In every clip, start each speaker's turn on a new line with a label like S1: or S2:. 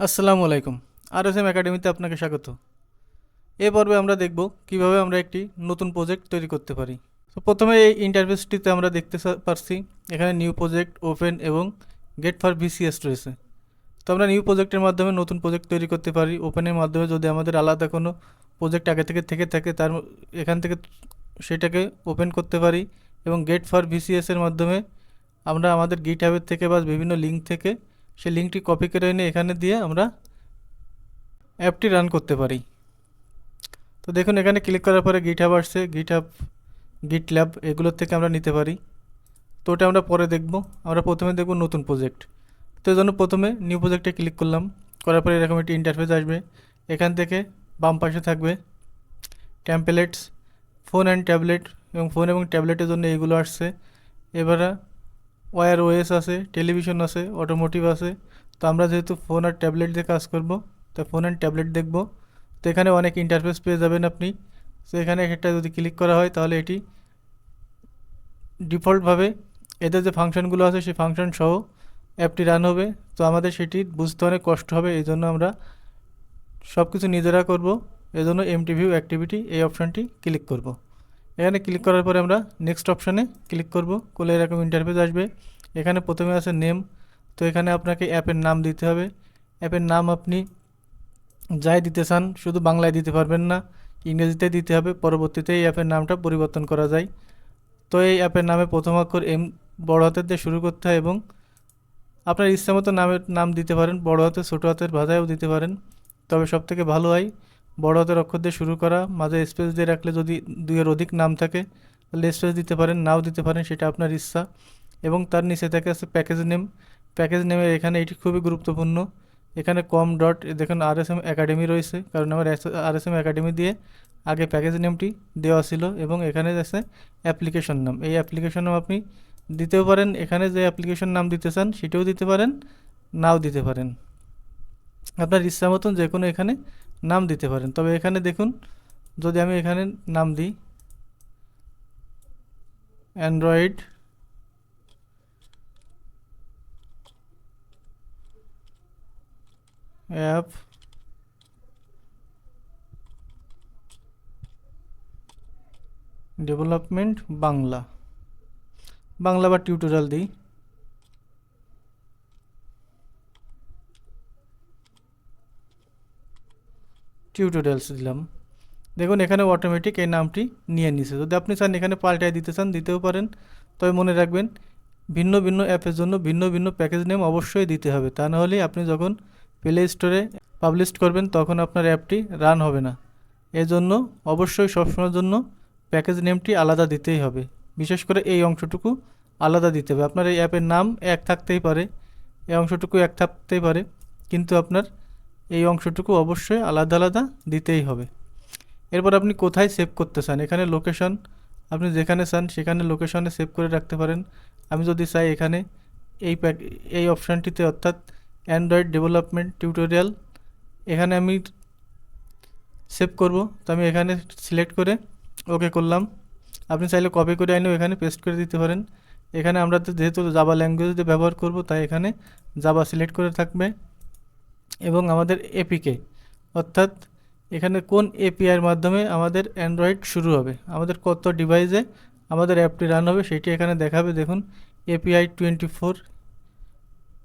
S1: আসসালামু আলাইকুম। আরএসএম একাডেমিতে আপনাকে স্বাগত। এ পর্বে আমরা দেখব কিভাবে আমরা একটি নতুন প্রজেক্ট তৈরি করতে পারি। তো প্রথমে এই ইন্টারফেসটিতে আমরা দেখতে পারছি এখানে নিউ প্রজেক্ট, ওপেন এবং গেট ফর ভিসিএস রয়েছে। তো আমরা নিউ প্রজেক্টের মাধ্যমে নতুন প্রজেক্ট তৈরি করতে পারি। ওপেনের মাধ্যমে যদি আমাদের আলাদা কোনো প্রজেক্ট আগে থেকে থাকে তার এখান থেকে সেটাকে ওপেন করতে পারি। এবং গেট ফর ভিসিএস এর মাধ্যমে আমরা আমাদের গিট হাবের থেকে বা বিভিন্ন লিঙ্ক থেকে সেই লিঙ্কটি কপি করে এনে এখানে দিয়ে আমরা অ্যাপটি রান করতে পারি। তো দেখুন এখানে ক্লিক করার পরে গিটহাব আসছে, গিটহাব, গিটল্যাব এগুলোর থেকে আমরা নিতে পারি। তো ওটা আমরা পরে দেখব। আমরা প্রথমে দেখব নতুন প্রজেক্ট। তো এই জন্য প্রথমে নিউ প্রজেক্টে ক্লিক করলাম, করার পরে এরকম একটি ইন্টারফেস আসবে। এখান থেকে বাম পাশে থাকবে টেমপ্লেটস, ফোন অ্যান্ড ট্যাবলেট, এবং ফোন এবং ট্যাবলেটের জন্য এইগুলো আসছে। এবারে ওয়্যার ওএস আছে, টেলিভিশন আছে, অটোমোটিভ আছে। তো আমরা যেহেতু ফোন আর ট্যাবলেট দিয়ে কাজ করব, তো ফোন অ্যান্ড ট্যাবলেট দেখব। তো এখানে অনেক ইন্টারফেস পেয়ে যাবেন আপনি। তো এখানে একটা যদি ক্লিক করা হয় তাহলে এটি ডিফল্টভাবে এদের যে ফাংশনগুলো আছে সেই ফাংশন সহ অ্যাপটি রান হবে। তো আমাদের সেটি বুঝতে অনেক কষ্ট হবে, এই জন্য আমরা সব কিছু নিজেরা করব। এজন্য এমটি ভিউ অ্যাক্টিভিটি এই অপশানটি ক্লিক করব। এখানে ক্লিক করার পরে আমরা নেক্সট অপশানে ক্লিক করব, করলে এরকম ইন্টারফেস আসবে। এখানে প্রথমে আছে নেম। তো এখানে আপনাকে অ্যাপের নাম দিতে হবে। অ্যাপের নাম আপনি যাই দিতে চান, শুধু বাংলায় দিতে পারবেন না, ইংরেজিতে দিতে হবে। পরবর্তীতে এই অ্যাপের নামটা পরিবর্তন করা যায়। তো এই অ্যাপের নামে প্রথম অক্ষর এম বড় হাতের দিয়ে শুরু করতে হয়, এবং আপনার ইচ্ছা মতো নাম দিতে পারেন, বড় হাতের ছোটো হাতের ভাষায়ও দিতে পারেন। তবে সবথেকে ভালো হয় বড় হাতের অক্ষর দিয়ে শুরু করা, মাঝে স্পেস দিয়ে রাখলে যদি দুইয়ের অধিক নাম থাকে তাহলে স্পেস দিতে পারেন, নাও দিতে পারেন, সেটা আপনার ইচ্ছা। এবং তার নিচে থেকে আছে প্যাকেজ নেম। প্যাকেজ নেমের এখানে এটি খুবই গুরুত্বপূর্ণ। এখানে কম ডট দেখুন আরএসএম একাডেমি রয়েছে, কারণ আমার আরএসএম একাডেমি দিয়ে আগে প্যাকেজ নেমটি দেওয়া ছিল। এবং এখানে আছে অ্যাপ্লিকেশন নাম। এই অ্যাপ্লিকেশন নাম আপনি দিতেও পারেন, এখানে যে অ্যাপ্লিকেশন নাম দিতে চান সেটাও দিতে পারেন, নাও দিতে পারেন। আপনার ইচ্ছা মতন যে কোনো এখানে নাম দিতে পারেন। তবে এখানে দেখুন, যদি আমি এখানে নাম দিই Android app development Bangla, Bangla বা টিউটোরিয়াল দিই। টিউটোরিয়ালস দিলাম। দেখুন এখানে অটোমেটিক এই নামটি নিয়ে নিছে। যদি আপনি চান এখানে পাল্টায় দিতে চান দিতেও পারেন। তবে মনে রাখবেন ভিন্ন ভিন্ন অ্যাপের জন্য ভিন্ন ভিন্ন প্যাকেজ নেম অবশ্যই দিতে হবে, তা নাহলে আপনি যখন প্লে স্টোরে পাবলিশ করবেন তখন আপনার অ্যাপটি রান হবে না। এজন্য অবশ্যই সবসময়ের জন্য প্যাকেজ নেমটি আলাদা দিতেই হবে। বিশেষ করে এই অংশটুকু আলাদা দিতে হবে। আপনার এই অ্যাপের নাম এক থাকতেই পারে, এই অংশটুকু এক থাকতেই পারে, কিন্তু আপনার এই অংশটুকু অবশ্যই আলাদা আলাদা দিতেই হবে। এরপর আপনি কোথায় সেভ করতে চান, এখানে লোকেশন, আপনি যেখানে চান সেখানে লোকেশনে সেভ করে রাখতে পারেন। আমি যদি চাই এখানে এই অপশানটিতে, অর্থাৎ অ্যান্ড্রয়েড ডেভেলপমেন্ট টিউটোরিয়াল, এখানে আমি সেভ করব। তো আমি এখানে সিলেক্ট করে ওকে করলাম। আপনি চাইলে কপি করে আইনেও এখানে পেস্ট করে দিতে পারেন। এখানে আমরা তো যেহেতু জাভা ল্যাঙ্গুয়েজ দিয়ে ব্যবহার করব, তাই এখানে জাভা সিলেক্ট করে থাকবে। এবং আমাদের এপিকে, অর্থাৎ এখানে কোন এপিআইয়ের মাধ্যমে আমাদের অ্যান্ড্রয়েড শুরু হবে, আমাদের কত ডিভাইসে আমাদের অ্যাপটি রান হবে সেটি এখানে দেখাবে। দেখুন এপিআই 24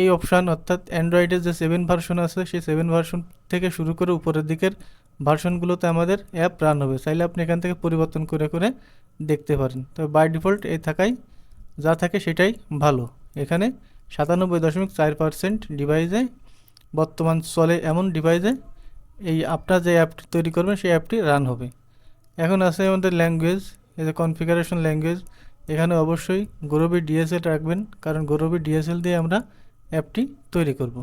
S1: এই অপশান, অর্থাৎ অ্যান্ড্রয়েডের যে 7 ভার্সন আছে সেই 7 ভার্সন থেকে শুরু করে উপরের দিকের ভার্সনগুলোতে আমাদের অ্যাপ রান হবে। চাইলে আপনি এখান থেকে পরিবর্তন করে করে দেখতে পারেন। তবে বাই ডিফল্ট এই থাকাই, যা থাকে সেটাই ভালো। এখানে 97.4% ডিভাইসে বর্তমান চলে, এমন ডিভাইসে এই আপনার যে অ্যাপটি তৈরি করবেন সেই অ্যাপটি রান হবে। এখন আছে আমাদের ল্যাঙ্গুয়েজ, এই যে কনফিগারেশন ল্যাঙ্গুয়েজ, এখানে অবশ্যই গৌরবী ডিএসএল রাখবেন, কারণ গৌরবী ডিএসএল দিয়ে আমরা অ্যাপটি তৈরি করব।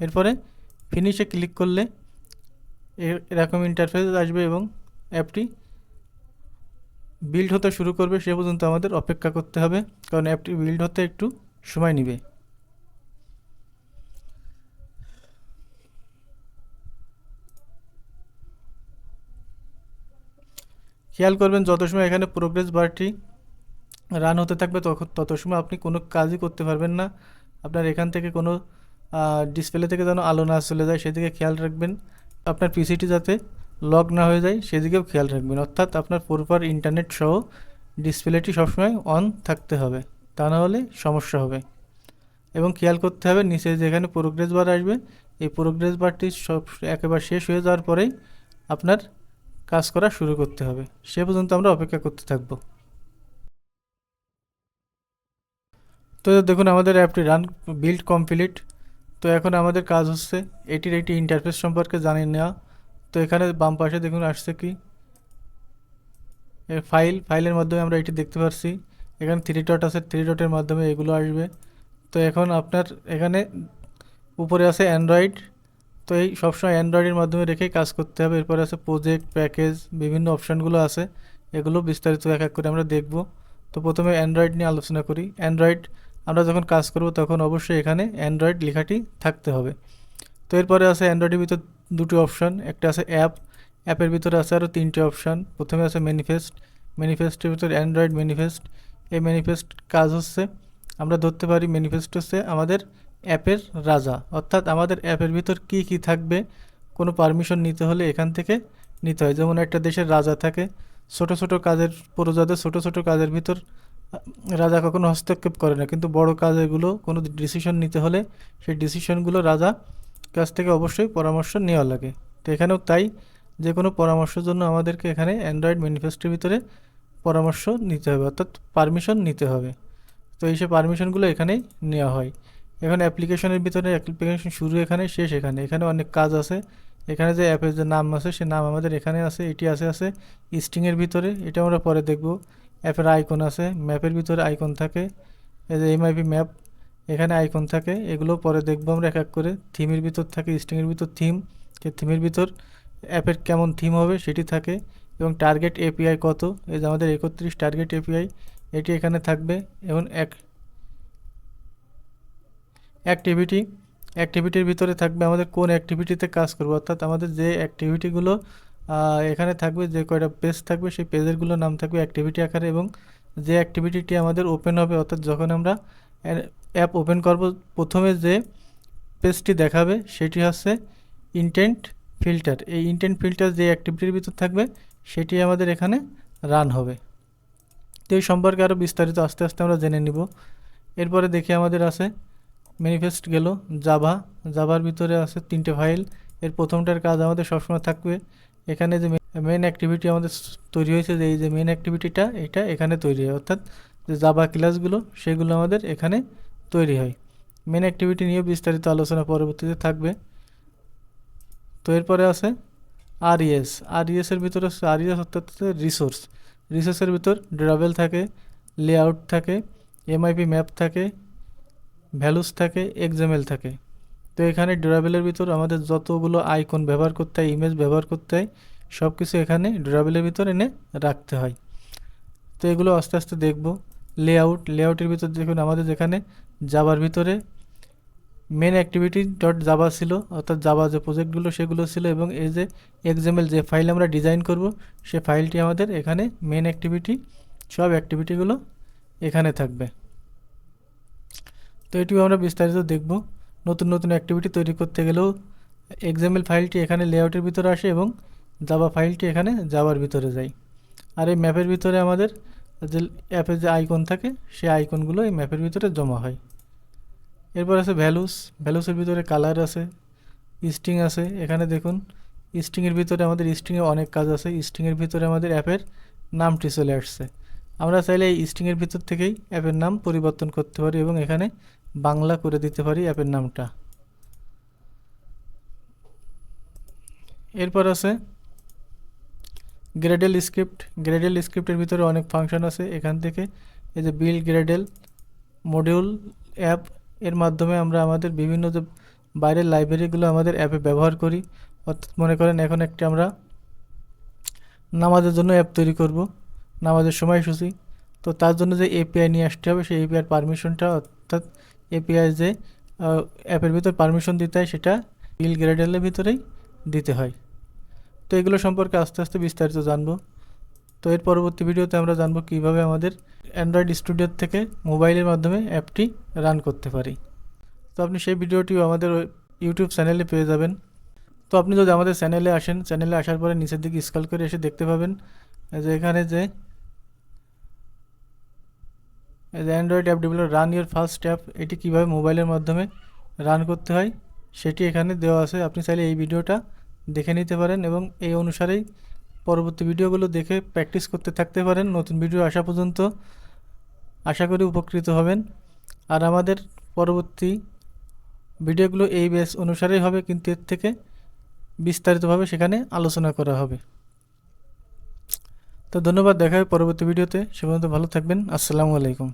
S1: এরপরে ফিনিশে ক্লিক করলে এরকম ইন্টারফেস আসবে এবং অ্যাপটি বিল্ড হতে শুরু করবে। সে পর্যন্ত আমাদের অপেক্ষা করতে হবে, কারণ অ্যাপটি বিল্ড হতে একটু সময় নেবে। খেয়াল করবেন যত সময় এখানে প্রোগ্রেস বারটি রান হতে থাকবে তত সময় আপনি কোনো কাজই করতে পারবেন না। আপনার এখান থেকে কোনো ডিসপ্লে থেকে যেন আলো না চলে যায় সেদিকে খেয়াল রাখবেন। আপনার পিসিটি যাতে লক না হয়ে যায় সেদিকেও খেয়াল রাখবেন, অর্থাৎ আপনার প্রপার ইন্টারনেট সহ ডিসপ্লেটি সবসময় অন থাকতে হবে, তা না হলে সমস্যা হবে। এবং খেয়াল করতে হবে নিচে যেখানে প্রোগ্রেস বার আসবে, এই প্রোগ্রেস বারটি সব একেবারে শেষ হয়ে যাওয়ার পরেই আপনার কাজ করা শুরু করতে হবে। সে পর্যন্ত আমরা অপেক্ষা করতে থাকব। তো দেখুন আমাদের অ্যাপটি রান বিল্ড কমপ্লিট। তো এখন আমাদের কাজ হচ্ছে এটির একটি ইন্টারফেস সম্পর্কে জানিয়ে নেওয়া। তো এখানে বাম পাশে দেখুন আসছে কি ফাইলের মাধ্যমে আমরা এটি দেখতে পাচ্ছি। এখানে 3 ডট আছে, 3 ডটের মাধ্যমে এগুলো আসবে। তো এখন আপনার এখানে উপরে আছে অ্যান্ড্রয়েড, তো এই সবসময় অ্যান্ড্রয়েডের মাধ্যমে রেখেই কাজ করতে হবে। এরপরে আছে প্রজেক্ট, প্যাকেজ, বিভিন্ন অপশানগুলো আছে, এগুলো বিস্তারিত এক এক করে আমরা দেখব। তো প্রথমে অ্যান্ড্রয়েড নিয়ে আলোচনা করি। অ্যান্ড্রয়েড আমরা যখন কাজ করব তখন অবশ্যই এখানে অ্যান্ড্রয়েড লেখাটি থাকতে হবে। তো এরপরে আছে অ্যান্ড্রয়েডের ভিতর দুটি অপশান, একটা আছে অ্যাপের ভিতরে আছে আরও 3টে অপশান। প্রথমে আছে ম্যানিফেস্টের ভিতরে অ্যান্ড্রয়েড ম্যানিফেস্ট। এই ম্যানিফেস্ট কাজ হচ্ছে আমরা ধরতে পারি ম্যানিফেস্ট হচ্ছে আমাদের অ্যাপের রাজা, অর্থাৎ আমাদের অ্যাপের ভিতর কী কী থাকবে কোনো পারমিশন নিতে হলে এখান থেকে নিতে হয়। যেমন একটা দেশের রাজা থাকে, ছোট ছোট কাজের প্রজাদের ছোট ছোট কাজের ভিতর রাজা কখনো হস্তক্ষেপ করে না, কিন্তু বড় কাজগুলো কোনো ডিসিশন নিতে হলে সেই ডিসিশনগুলো রাজা কাছ থেকে অবশ্যই পরামর্শ নেওয়া লাগে। তো এখানেও তাই, যে কোনো পরামর্শের জন্য আমাদেরকে এখানে অ্যান্ড্রয়েড ম্যানিফেস্টের ভিতরে পরামর্শ নিতে হবে, অর্থাৎ পারমিশন নিতে হবে। তো এই সব পারমিশনগুলো এখানেই নেওয়া হয়। এখন অ্যাপ্লিকেশনের ভিতরে অ্যাপ্লিকেশন শুরু এখানে, শেষ এখানে। এখানে অনেক কাজ আছে। এখানে যে অ্যাপের যে নাম আছে সে নাম আমাদের এখানে আছে, এটি আছে স্ট্রিংয়ের ভিতরে, এটা আমরা পরে দেখব। অ্যাপের আইকন আছে, ম্যাপের ভিতরে আইকন থাকে, এই যে এমআইপি ম্যাপ, এখানে আইকন থাকে, এগুলো পরে দেখব আমরা এক এক করে। থিমের ভিতর থাকে, স্ট্রিংয়ের ভিতর থিম, যে থিমের ভিতর অ্যাপের কেমন থিম হবে সেটি থাকে। এবং টার্গেট এপিআই কত, এই যে আমাদের 31 টার্গেট এপিআই, এটি এখানে থাকবে। এবং অ্যাক্টিভিটির ভিতরে থাকবে আমাদের কোন অ্যাক্টিভিটিতে কাজ করব, অর্থাৎ আমাদের যে অ্যাক্টিভিটিগুলো এখানে থাকবে, যে কয়টা পেজ থাকবে সেই পেজেরগুলো নাম থাকবে অ্যাক্টিভিটি আকারে। এবং যে অ্যাক্টিভিটিটি আমাদের ওপেন হবে, অর্থাৎ যখন আমরা অ্যাপ ওপেন করব প্রথমে যে পেজটি দেখাবে সেটি হচ্ছে ইনটেন্ট ফিল্টার। এই ইনটেন্ট ফিল্টার যে অ্যাক্টিভিটির ভিতর থাকবে সেটি আমাদের এখানে রান হবে। তো এই সম্পর্কে আরও বিস্তারিত আস্তে আস্তে আমরা জেনে নিব। এরপরে দেখি আমাদের আছে ম্যানিফেস্ট গেল জাভার ভিতরে আছে 3টে ফাইল। এর প্রথমটার কাজ আমাদের সবসময় থাকবে এখানে যে মেন অ্যাক্টিভিটি আমাদের তৈরি হয়েছে, যে এই যে মেন অ্যাক্টিভিটিটা এটা এখানে তৈরি হয়, অর্থাৎ যে জাভা ক্লাসগুলো সেগুলো আমাদের এখানে তৈরি হয়। মেন অ্যাক্টিভিটি নিয়ে বিস্তারিত আলোচনা পরবর্তীতে থাকবে। তো এরপরে আছে আরইএসের ভিতরে আরইএস অর্থাৎ রিসোর্সের ভিতর ড্রাবেল থাকে, লেআউট থাকে, এমআইপি ম্যাপ থাকে, ভ্যালুস থাকে, এক্সএমএল থাকে। তো এখানে ড্রাবেলের ভিতর আমাদের যতগুলো আইকন ব্যবহার করতে হয়, ইমেজ ব্যবহার করতে হয়, সব কিছু এখানে ড্রাবেলের ভিতর এনে রাখতে হয়। তো এগুলো আস্তে আস্তে দেখব। লেআউটের ভিতর দেখুন আমাদের যেখানে জাভার ভিতরে মেন অ্যাক্টিভিটি ডট জাভা ছিল, অর্থাৎ জাভা যে প্রজেক্টগুলো সেগুলো ছিল, এবং এই যে এক্সএমএল যে ফাইল আমরা ডিজাইন করব সে ফাইলটি আমাদের এখানে মেন অ্যাক্টিভিটি, সব অ্যাক্টিভিটিগুলো এখানে থাকবে। তো এটিও আমরা বিস্তারিত দেখব। নতুন নতুন অ্যাক্টিভিটি তৈরি করতে গেলেও এক্সএমএল ফাইলটি এখানে লেআউটের ভিতরে আসে এবং জাভা ফাইলটি এখানে জাভার ভিতরে যায়। আর এই ম্যাপের ভিতরে আমাদের যে অ্যাপের যে আইকন থাকে সেই আইকনগুলো এই ম্যাপের ভিতরে জমা হয়। এরপর আছে ভ্যালুসের ভিতরে কালার আছে, স্ট্রিং আছে। এখানে দেখুন স্ট্রিংয়ের ভিতরে আমাদের স্ট্রিংয়ে অনেক কাজ আছে। স্ট্রিংয়ের ভিতরে আমাদের অ্যাপের নামটি চলে আসছে। আমরা চাইলে এই স্ট্রিংয়ের ভিতর থেকেই অ্যাপের নাম পরিবর্তন করতে পারি এবং এখানে বাংলা করে দিতে পারি অ্যাপের নামটা। এরপর আছে গ্রেডেল স্ক্রিপ্টের ভিতরে অনেক ফাংশন আছে। এখান থেকে এই যে বিল্ড গ্রেডেল মডিউল অ্যাপ, এর মাধ্যমে আমরা আমাদের বিভিন্ন যে বাইরের লাইব্রেরিগুলো আমাদের অ্যাপে ব্যবহার করি। অর্থাৎ মনে করেন এখন একটা আমরা নামাজের জন্য অ্যাপ তৈরি করব, নামাজের সময়সূচি। তো তার জন্য যে এপিআই নিয়ে আসতে হবে সেই এপিআইয়ের পারমিশনটা, অর্থাৎ এপিআই যে অ্যাপের ভিতর পারমিশন দিতে হয় সেটা বিল্ড গ্রেডেলের ভিতরেই দিতে হয়। তো এগুলো সম্পর্কে আস্তে আস্তে বিস্তারিত জানবো। তো এর পরবর্তী ভিডিওতে আমরা জানবো কীভাবে আমাদের অ্যান্ড্রয়েড স্টুডিওর থেকে মোবাইলের মাধ্যমে অ্যাপটি রান করতে পারি। তো আপনি সেই ভিডিওটিও আমাদের ইউটিউব চ্যানেলে পেয়ে যাবেন। তো আপনি যদি আমাদের চ্যানেলে আসেন, চ্যানেলে আসার পরে নিচের দিকে স্ক্রল করে এসে দেখতে পাবেন যে এখানে যে Android app developer run your first app, এটি কীভাবে মোবাইলের মাধ্যমে রান করতে হয় সেটি এখানে দেওয়া আছে। আপনি চাইলে এই ভিডিওটা দেখে নিতে পারেন এবং এই অনুসারেই পরবর্তী ভিডিওগুলো দেখে প্র্যাকটিস করতে থাকতে পারেন। নতুন ভিডিও আসা পর্যন্ত আশা করি উপকৃত হবেন। আর আমাদের পরবর্তী ভিডিওগুলো এই বেস অনুসারেই হবে, কিন্তু এর থেকে বিস্তারিতভাবে সেখানে আলোচনা করা হবে। তো ধন্যবাদ, দেখা হবে পরবর্তী ভিডিওতে। সে পর্যন্ত ভালো থাকবেন। আসসালামু আলাইকুম।